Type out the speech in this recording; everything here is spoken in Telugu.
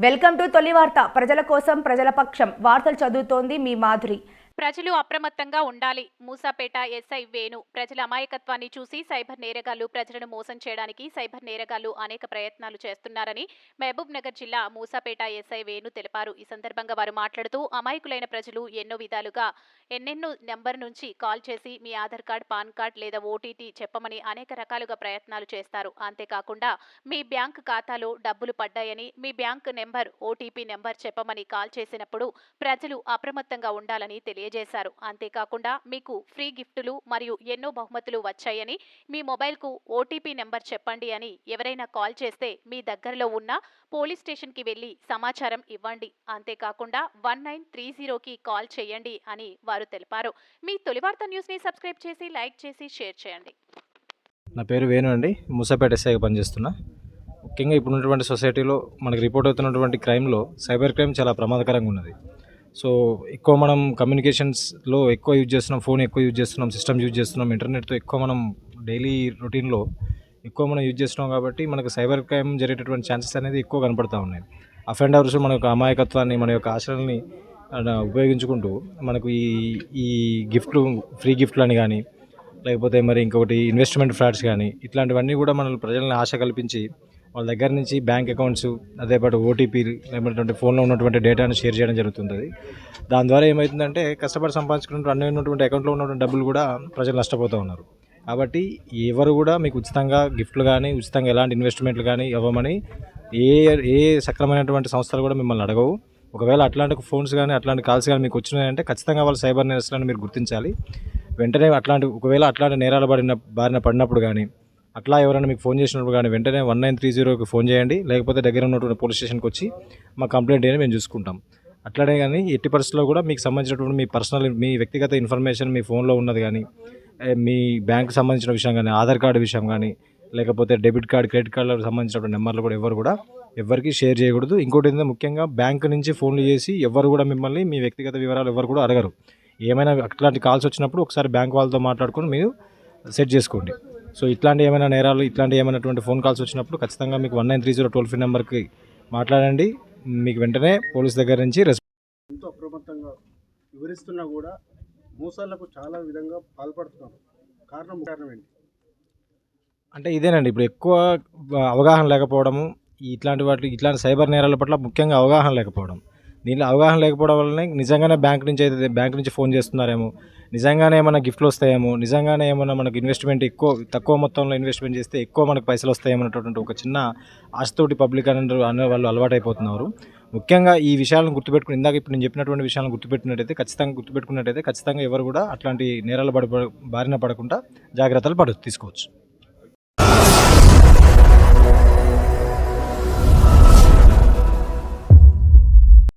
వెల్కమ్ టు తొలి వార్త. ప్రజల కోసం ప్రజల పక్షం వార్తలు చదువుతోంది మీ మాధురి. ప్రజలు అప్రమత్తంగా ఉండాలి. మూసాపేట ఎస్ఐ వేణు. ప్రజల అమాయకత్వాన్ని చూసి సైబర్ నేరగాళ్లు ప్రజలను మోసం చేయడానికి సైబర్ నేరగాళ్లు అనేక ప్రయత్నాలు చేస్తున్నారని మహబూబ్ నగర్ జిల్లా మూసాపేట ఎస్ఐ వేణు తెలిపారు. ఈ సందర్భంగా వారు మాట్లాడుతూ అమాయకులైన ప్రజలు ఎన్నో విధాలుగా ఎన్నెన్నో నెంబర్ నుంచి కాల్ చేసి మీ ఆధార్ కార్డ్, పాన్ కార్డ్ లేదా ఓటీటీ చెప్పమని అనేక రకాలుగా ప్రయత్నాలు చేస్తారు. అంతేకాకుండా మీ బ్యాంక్ ఖాతాలో డబ్బులు పడ్డాయని, మీ బ్యాంక్ నెంబర్, ఓటీపీ నెంబర్ చెప్పమని కాల్ చేసినప్పుడు ప్రజలు అప్రమత్తంగా ఉండాలని తెలియజేశారు. అంతేకాకుండా మీకు ఫ్రీ గిఫ్టులు మరియు ఎన్నో బహుమతులు వచ్చాయని, మీ మొబైల్కు ఓటీపీ నెంబర్ చెప్పండి అని ఎవరైనా కాల్ చేస్తే మీ దగ్గరలో ఉన్న పోలీస్ స్టేషన్కి వెళ్లి సమాచారం ఇవ్వండి. అంతేకాకుండా 1930కి కాల్ చేయండి అని వారు తెలిపారు. మీ తొలి వార్త న్యూస్ని సబ్స్క్రైబ్ చేసి, లైక్ చేసి, షేర్ చేయండి. నా పేరు వేణు అండి. మూసాపేట ఎస్ఐగా పనిచేస్తున్నా. ముఖ్యంగా ఇప్పుడున్నటువంటి సొసైటీలో మనకి రిపోర్ట్ అవుతున్నటువంటి క్రైమ్లో సైబర్ క్రైమ్ చాలా ప్రమాదకరంగా ఉన్నది. సో ఎక్కువ మనం కమ్యూనికేషన్స్లో ఎక్కువ యూజ్ చేస్తున్నాం, ఫోన్ ఎక్కువ యూజ్ చేస్తున్నాం, సిస్టమ్ యూజ్ చేస్తున్నాం, ఇంటర్నెట్తో ఎక్కువ మనం డైలీ రొటీన్లో ఎక్కువ మనం యూజ్ చేస్తున్నాం. కాబట్టి మనకు సైబర్ క్రైమ్ జరిగేటటువంటి ఛాన్సెస్ అనేది ఎక్కువ కనపడుతూ ఉన్నాయి. అఫెండర్స్ మన యొక్క అమాయకత్వాన్ని, మన యొక్క ఆశలని ఉపయోగించుకుంటూ మనకు ఈ గిఫ్ట్లు, ఫ్రీ గిఫ్ట్లు అని కానీ, లేకపోతే మరి ఇంకొకటి ఇన్వెస్ట్మెంట్ ఫ్రాడ్స్ కానీ, ఇట్లాంటివన్నీ కూడా మన ప్రజలను ఆశ కల్పించి వాళ్ళ దగ్గర నుంచి బ్యాంక్ అకౌంట్స్, అదేపాటు ఓటీపీ, లేకపోతే ఫోన్లో ఉన్నటువంటి డేటాను షేర్ చేయడం జరుగుతుంది. దాని ద్వారా ఏమవుతుందంటే కష్టపడి సంపాదించుకున్నటువంటి అన్నీ ఉన్నటువంటి అకౌంట్లో ఉన్నటువంటి డబ్బులు కూడా ప్రజలు నష్టపోతూ ఉన్నారు. కాబట్టి ఎవరు కూడా మీకు ఉచితంగా గిఫ్ట్లు కానీ, ఉచితంగా ఎలాంటి ఇన్వెస్ట్మెంట్లు కానీ ఇవ్వమని ఏ సక్రమైనటువంటి సంస్థలు కూడా మిమ్మల్ని అడగవు. ఒకవేళ అట్లాంటి ఫోన్స్ కానీ, అట్లాంటి కాల్స్ కానీ మీకు వచ్చినాయంటే ఖచ్చితంగా వాళ్ళు సైబర్ నేరస్తులని మీరు గుర్తించాలి. వెంటనే ఒకవేళ అట్లాంటి నేరాలు బారిన పడినప్పుడు కానీ, అట్లా ఎవరైనా మీకు ఫోన్ చేసినప్పుడు కానీ వెంటనే 1930కి ఫోన్ చేయండి. లేకపోతే దగ్గర ఉన్నటువంటి పోలీస్ స్టేషన్కి వచ్చి మా కంప్లైంట్ అని మేము చూసుకుంటాం. అట్లానే కానీ ఎట్టి పరిస్థితుల్లో కూడా మీకు సంబంధించినటువంటి మీ వ్యక్తిగత ఇన్ఫర్మేషన్ మీ ఫోన్లో ఉన్నది కానీ, మీ బ్యాంకు సంబంధించిన విషయం కానీ, ఆధార్ కార్డు విషయం కానీ, లేకపోతే డెబిట్ కార్డు, క్రెడిట్ కార్డులకు సంబంధించినటువంటి నెంబర్లు కూడా ఎవరికి షేర్ చేయకూడదు. ఇంకోటి ఏంటంటే ముఖ్యంగా బ్యాంకు నుంచి ఫోన్లు చేసి ఎవరు కూడా మిమ్మల్ని మీ వ్యక్తిగత వివరాలు ఎవరు కూడా అడగరు. ఏమైనా అట్లాంటి కాల్స్ వచ్చినప్పుడు ఒకసారి బ్యాంక్ వాళ్ళతో మాట్లాడుకొని మీరు సెట్ చేసుకోండి. సో ఇట్లాంటి ఏమైనా నేరాలు, ఇట్లాంటి ఏమైనటువంటి ఫోన్ కాల్స్ వచ్చినప్పుడు ఖచ్చితంగా మీకు 1930 టోల్ ఫ్రీ నెంబర్కి మాట్లాడండి. మీకు వెంటనే పోలీస్ దగ్గర నుంచి ఎంతో అప్రమత్తంగా వివరిస్తున్నా కూడా మోసాలకు చాలా విధంగా పాల్పడుతున్నారు. కారణం ఏంటి అంటే ఇదేనండి. ఇప్పుడు ఎక్కువ అవగాహన లేకపోవడము, ఇట్లాంటి సైబర్ నేరాల పట్ల ముఖ్యంగా అవగాహన లేకపోవడం. దీనిలో అవగాహన లేకపోవడం వల్లనే నిజంగానే బ్యాంక్ నుంచి ఫోన్ చేస్తున్నారేమో, నిజంగానే ఏమైనా గిఫ్ట్లు వస్తాయేమో, నిజంగానే ఏమైనా మనకు ఇన్వెస్ట్మెంట్ తక్కువ మొత్తంలో ఇన్వెస్ట్మెంట్ చేస్తే ఎక్కువ మనకు పైసలు వస్తాయేమన్నటువంటి ఒక చిన్న ఆశతోటి పబ్లిక్ అనే వాళ్ళు అలవాటైపోతున్నారు. ముఖ్యంగా ఈ విషయాలను గుర్తుపెట్టుకుని, ఇందాక ఇప్పుడు నేను చెప్పినటువంటి విషయాలను గుర్తుపెట్టుకున్నట్టయితే ఖచ్చితంగా ఎవరు కూడా అట్లాంటి నేరాల బారిన పడకుండా జాగ్రత్తలు తీసుకోవచ్చు.